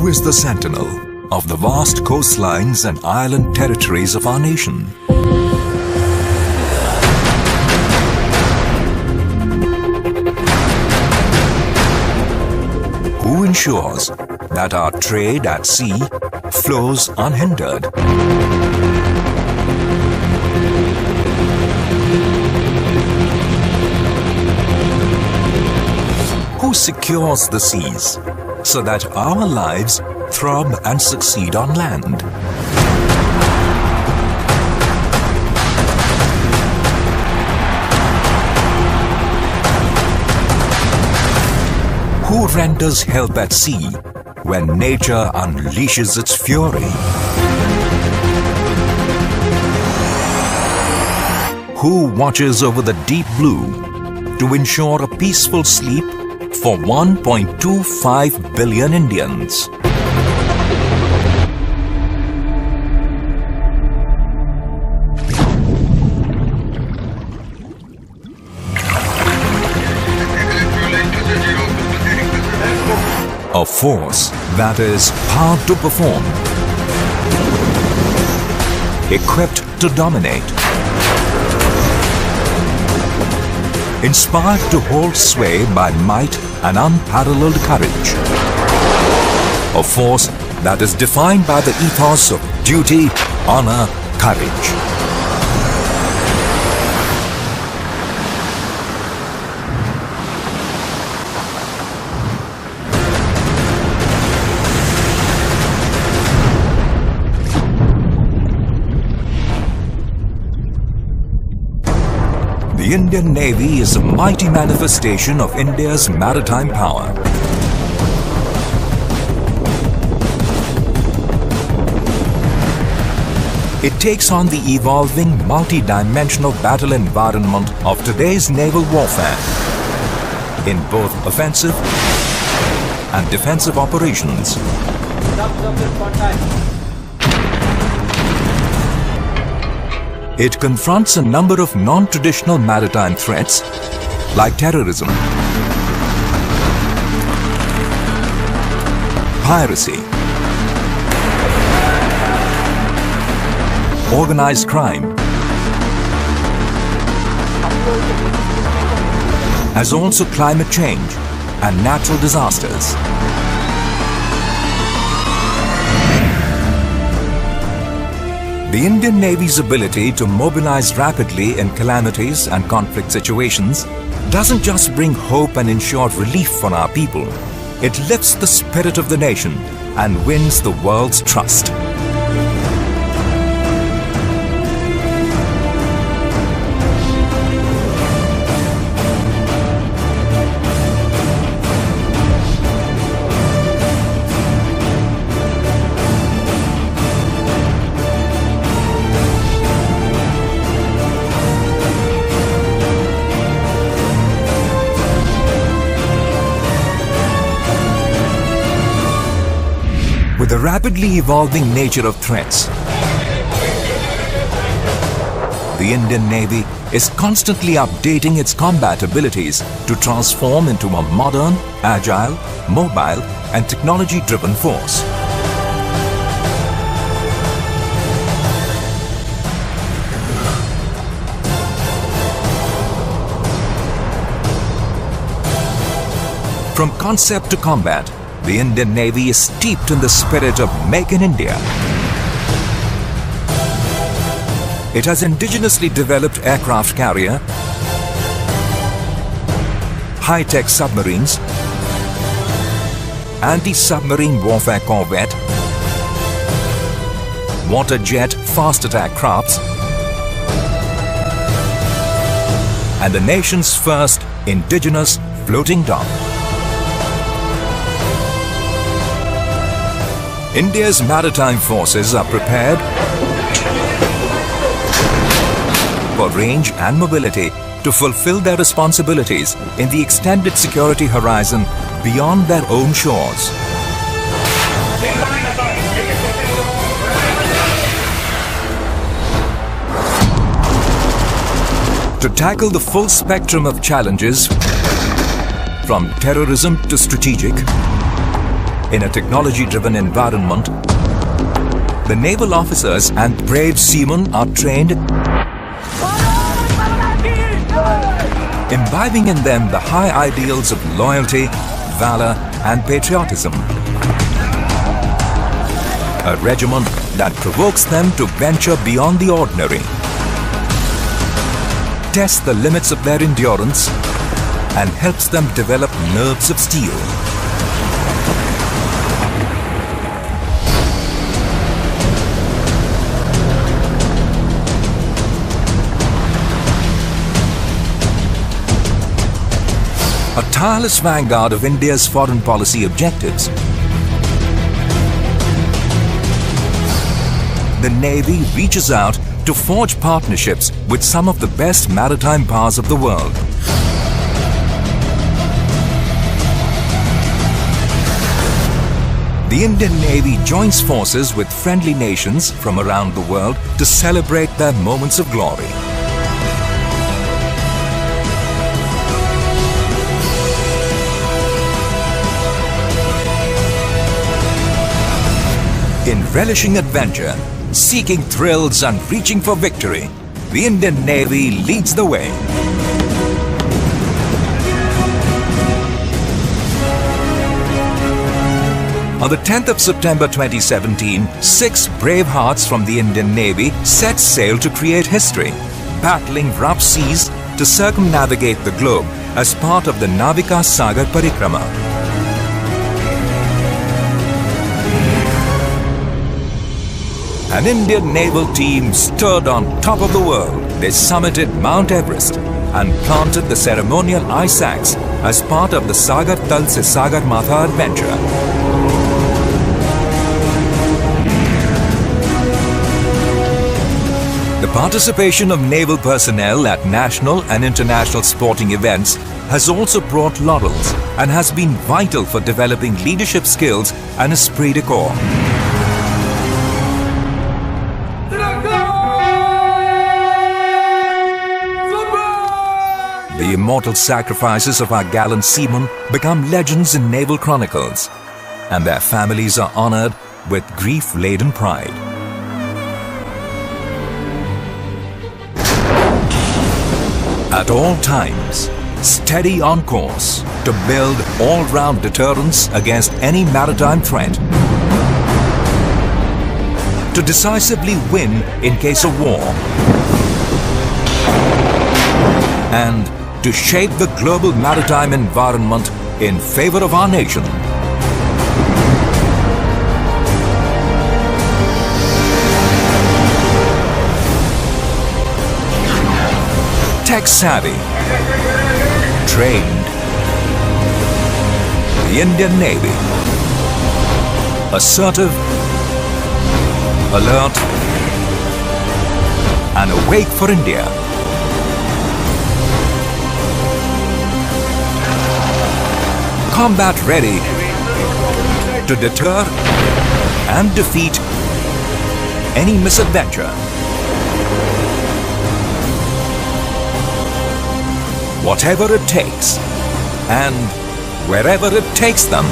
Who is the sentinel of the vast coastlines and island territories of our nation? Who ensures that our trade at sea flows unhindered? Who secures the seas so that our lives throb and succeed on land? Who renders help at sea when nature unleashes its fury? Who watches over the deep blue to ensure a peaceful sleep for 1.25 billion Indians? A force that is powered to perform, equipped to dominate, inspired to hold sway by might and unparalleled courage. A force that is defined by the ethos of duty, honor, courage. The Indian Navy is a mighty manifestation of India's maritime power. It takes on the evolving, multi-dimensional battle environment of today's naval warfare in both offensive and defensive operations. It confronts a number of non-traditional maritime threats like terrorism, piracy, organized crime, as also climate change and natural disasters. The Indian Navy's ability to mobilize rapidly in calamities and conflict situations doesn't just bring hope and ensure relief for our people. It lifts the spirit of the nation and wins the world's trust. With the rapidly evolving nature of threats, the Indian Navy is constantly updating its combat abilities to transform into a modern, agile, mobile, and technology-driven force. From concept to combat, the Indian Navy is steeped in the spirit of Make in India. It has indigenously developed aircraft carrier, high-tech submarines, anti-submarine warfare corvette, water jet fast attack crafts, and the nation's first indigenous floating dock. India's maritime forces are prepared for range and mobility to fulfill their responsibilities in the extended security horizon beyond their own shores. To tackle the full spectrum of challenges, from terrorism to strategic, In a technology-driven environment, the naval officers and brave seamen are trained, imbibing in them the high ideals of loyalty, valor and patriotism. A regiment that provokes them to venture beyond the ordinary, test the limits of their endurance and helps them develop nerves of steel. A tireless vanguard of India's foreign policy objectives. The Navy reaches out to forge partnerships with some of the best maritime powers of the world. The Indian Navy joins forces with friendly nations from around the world to celebrate their moments of glory. In relishing adventure, seeking thrills and reaching for victory, the Indian Navy leads the way. On the 10th of September 2017, 6 brave hearts from the Indian Navy set sail to create history, battling rough seas to circumnavigate the globe as part of the Navika Sagar Parikrama. An Indian naval team stood on top of the world. They summited Mount Everest and planted the ceremonial ice axe as part of the Sagar Tal Se Sagar Matha adventure. The participation of naval personnel at national and international sporting events has also brought laurels and has been vital for developing leadership skills and esprit de corps. The immortal sacrifices of our gallant seamen become legends in naval chronicles, and their families are honored with grief-laden pride. At all times, steady on course to build all-round deterrence against any maritime threat, to decisively win in case of war, and to shape the global maritime environment in favor of our nation. Tech-savvy, trained, the Indian Navy, assertive, alert, and awake for India. Combat ready to deter and defeat any misadventure. Whatever it takes and wherever it takes them.